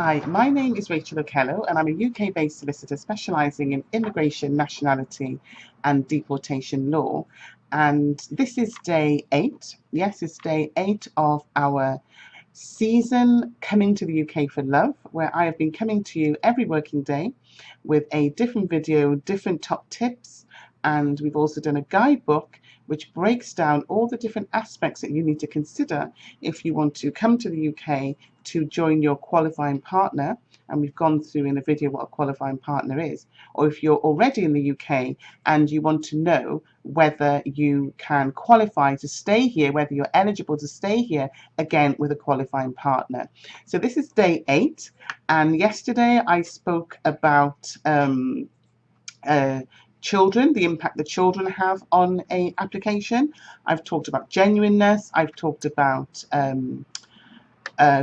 Hi, my name is Rachel Okello and I'm a UK-based solicitor specialising in immigration, nationality and deportation law. And this is day 8. Yes, it's day 8 of our season Coming to the UK for Love, where I have been coming to you every working day with a different video, different top tips, and we've also done a guidebook which breaks down all the different aspects that you need to consider if you want to come to the UK to join your qualifying partner. And we've gone through in a video what a qualifying partner is, or if you're already in the UK and you want to know whether you can qualify to stay here, whether you're eligible to stay here again with a qualifying partner. So this is day 8, and yesterday I spoke about children, the impact that children have on a application. I've talked about genuineness. I've talked about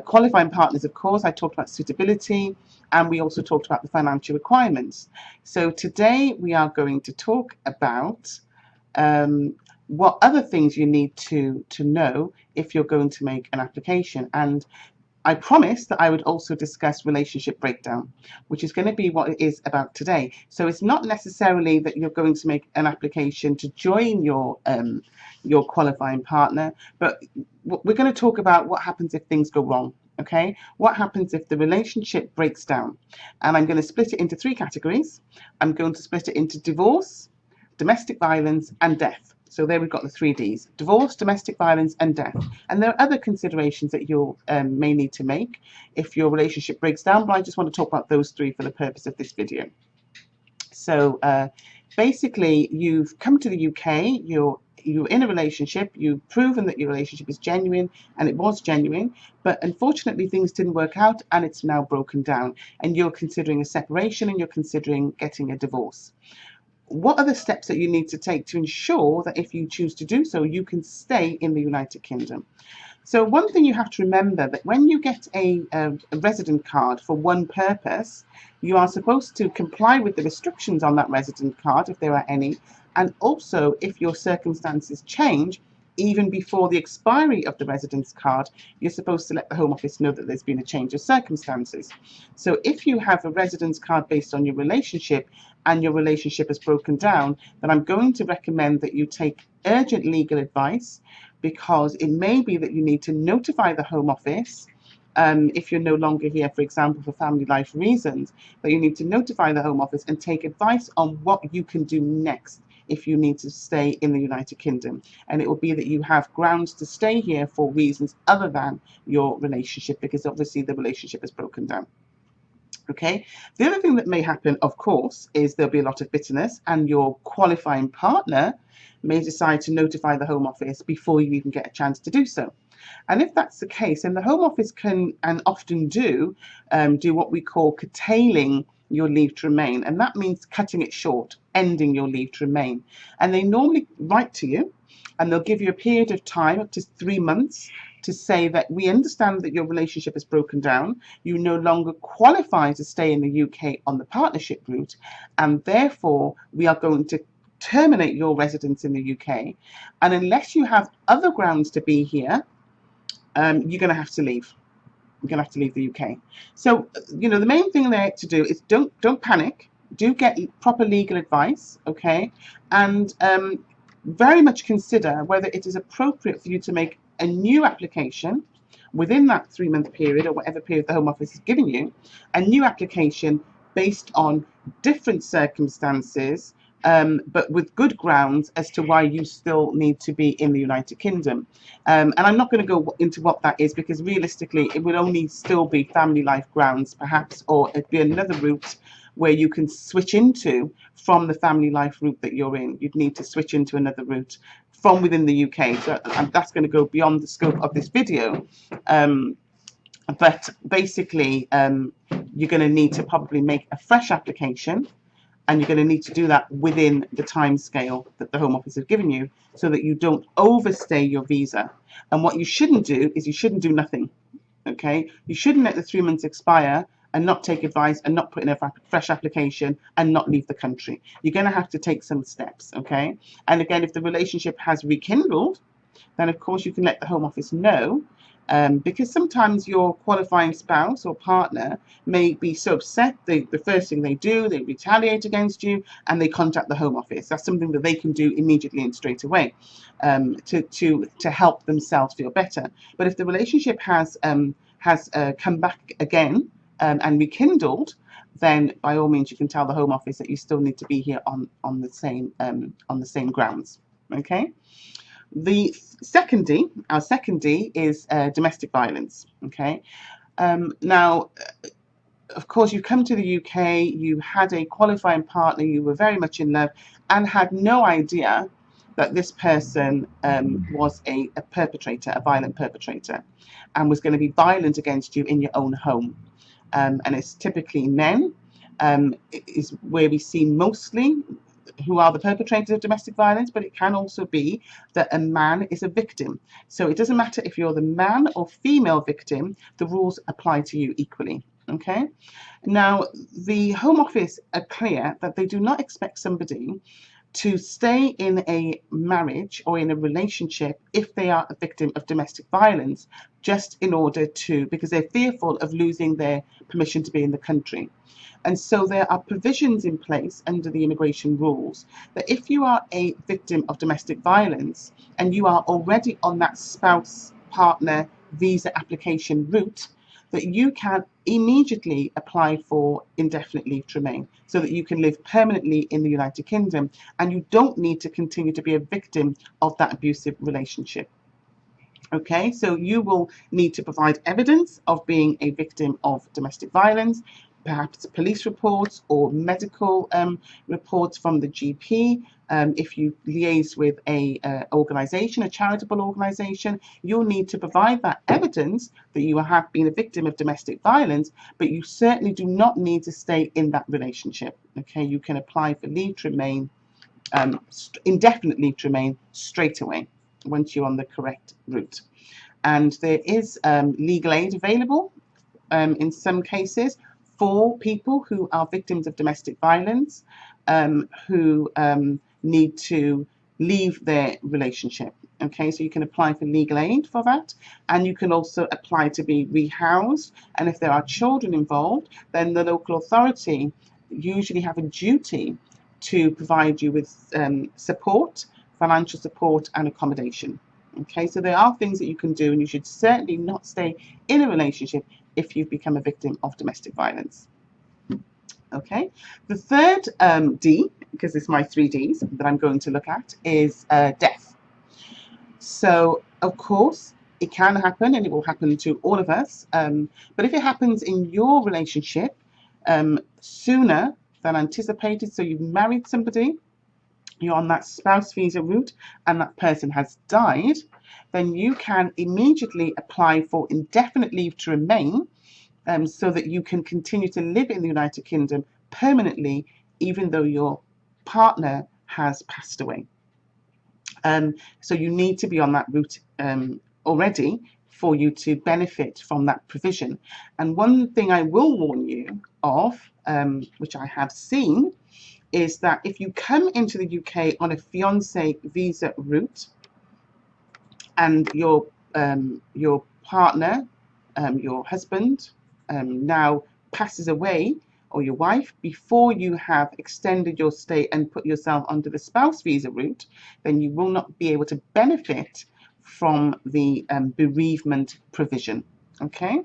qualifying partners, of course. I talked about suitability, and we also talked about the financial requirements. So today we are going to talk about what other things you need to know if you're going to make an application. And I promised that I would also discuss relationship breakdown, which is going to be what it is about today. So it's not necessarily that you're going to make an application to join your qualifying partner, but we're going to talk about what happens if things go wrong. Okay, what happens if the relationship breaks down? And I'm going to split it into 3 categories. I'm going to split it into divorce, domestic violence, and death. So there we've got the 3 Ds: divorce, domestic violence, and death. And there are other considerations that you may need to make if your relationship breaks down, but I just want to talk about those 3 for the purpose of this video. So basically, you've come to the UK, you're in a relationship, you've proven that your relationship is genuine, and it was genuine, but unfortunately things didn't work out and it's now broken down, and you're considering a separation and you're considering getting a divorce. What are the steps that you need to take to ensure that if you choose to do so, you can stay in the United Kingdom? So one thing you have to remember, that when you get a resident card for one purpose, you are supposed to comply with the restrictions on that resident card, if there are any, and also if your circumstances change, even before the expiry of the residence card, you're supposed to let the Home Office know that there's been a change of circumstances. So if you have a residence card based on your relationship and your relationship has broken down, then I'm going to recommend that you take urgent legal advice, because it may be that you need to notify the Home Office if you're no longer here, for example, for family life reasons, that you need to notify the Home Office and take advice on what you can do next if you need to stay in the United Kingdom. And it will be that you have grounds to stay here for reasons other than your relationship, because obviously the relationship is broken down. Okay, the other thing that may happen, of course, is there'll be a lot of bitterness, and your qualifying partner may decide to notify the Home Office before you even get a chance to do so. And if that's the case, then the Home Office can, and often do what we call curtailing your leave to remain. And that means cutting it short, ending your leave to remain. And they normally write to you, and they'll give you a period of time, up to 3 months, to say that we understand that your relationship has broken down, you no longer qualify to stay in the UK on the partnership route, and therefore we are going to terminate your residence in the UK. And unless you have other grounds to be here, you're going to have to leave. You're going to have to leave the UK. So, the main thing there to do is don't panic. Do get proper legal advice, okay? And very much consider whether it is appropriate for you to make a new application within that 3-month period, or whatever period the Home Office has given you, a new application based on different circumstances, but with good grounds as to why you still need to be in the United Kingdom. And I'm not going to go into what that is, because realistically it would only still be family life grounds perhaps, or it'd be another route where you can switch into from the family life route that you're in. You'd need to switch into another route from within the UK. So that's going to go beyond the scope of this video. But basically, you're going to need to probably make a fresh application, and you're going to need to do that within the time scale that the Home Office has given you, so that you don't overstay your visa. And what you shouldn't do is you shouldn't do nothing. Okay, you shouldn't let the 3 months expire and not take advice and not put in a fresh application and not leave the country. You're going to have to take some steps. Okay, and again, if the relationship has rekindled, then of course you can let the Home Office know Because sometimes your qualifying spouse or partner may be so upset, the first thing they do, they retaliate against you and they contact the Home Office. That's something that they can do immediately and straight away, to help themselves feel better. But if the relationship has come back again, and rekindled, then by all means you can tell the Home Office that you still need to be here on the same grounds. Okay. The second D, our second D, is domestic violence. Okay. Now, of course, you come to the UK, you had a qualifying partner, you were very much in love, and had no idea that this person was a perpetrator, a violent perpetrator, and was going to be violent against you in your own home. And it's typically men, is where we see mostly who are the perpetrators of domestic violence, but it can also be that a man is a victim. So it doesn't matter if you're the man or female victim, the rules apply to you equally. Okay. Now, the Home Office are clear that they do not expect somebody to stay in a marriage or in a relationship if they are a victim of domestic violence, just in order to, because they're fearful of losing their permission to be in the country. And so there are provisions in place under the immigration rules that if you are a victim of domestic violence and you are already on that spouse partner visa application route, that you can immediately apply for indefinite leave to remain so that you can live permanently in the United Kingdom and you don't need to continue to be a victim of that abusive relationship. Okay, so you will need to provide evidence of being a victim of domestic violence, perhaps police reports or medical reports from the GP. If you liaise with a organisation, a charitable organisation, you'll need to provide that evidence that you have been a victim of domestic violence, but you certainly do not need to stay in that relationship. Okay, you can apply for leave to remain, indefinite leave to remain straight away once you're on the correct route. And there is legal aid available in some cases for people who are victims of domestic violence, who need to leave their relationship. Okay, so you can apply for legal aid for that, and you can also apply to be rehoused. And if there are children involved, then the local authority usually have a duty to provide you with support, financial support and accommodation. Okay, so there are things that you can do, and you should certainly not stay in a relationship if you've become a victim of domestic violence. Okay, the third D, because it's my 3 Ds that I'm going to look at, is death. So, of course, it can happen, and it will happen to all of us, but if it happens in your relationship sooner than anticipated, so you've married somebody, you're on that spouse visa route, and that person has died, then you can immediately apply for indefinite leave to remain, so that you can continue to live in the United Kingdom permanently, even though your partner has passed away. So you need to be on that route already for you to benefit from that provision. And one thing I will warn you of, which I have seen, is that if you come into the UK on a fiancé visa route and your partner, your husband, now passes away, or your wife, before you have extended your stay and put yourself under the spouse visa route, then you will not be able to benefit from the bereavement provision. Okay,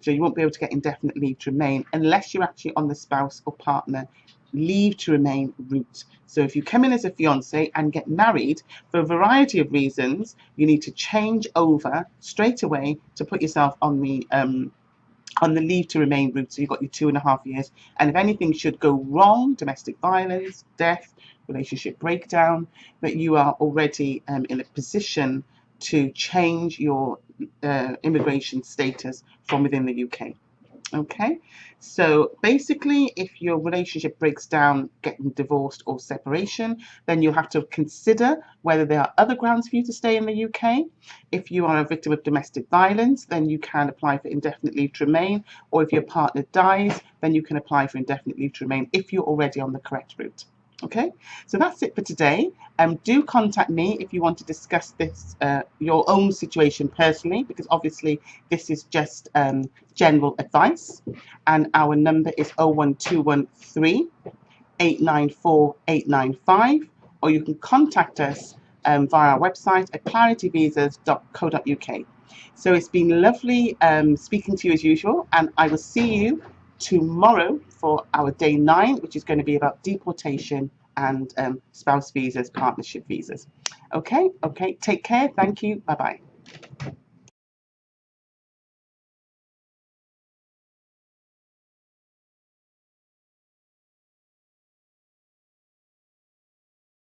so you won't be able to get indefinite leave to remain unless you're actually on the spouse or partner leave to remain route. So if you come in as a fiance and get married, for a variety of reasons, you need to change over straight away to put yourself on the leave to remain route. So you've got your 2.5 years, and if anything should go wrong, domestic violence, death, relationship breakdown, that you are already in a position to change your immigration status from within the UK. Okay, so basically, if your relationship breaks down, getting divorced or separation, then you'll have to consider whether there are other grounds for you to stay in the UK. If you are a victim of domestic violence, then you can apply for indefinite leave to remain, or if your partner dies, then you can apply for indefinite leave to remain if you're already on the correct route. Okay, so that's it for today. Do contact me if you want to discuss this, your own situation personally, because obviously this is just general advice. And our number is 01213 894 895, or you can contact us via our website at clarityvisas.co.uk. So it's been lovely speaking to you as usual, and I will see you tomorrow for our day 9, which is going to be about deportation and spouse visas, partnership visas. Okay, take care. Thank you. Bye bye.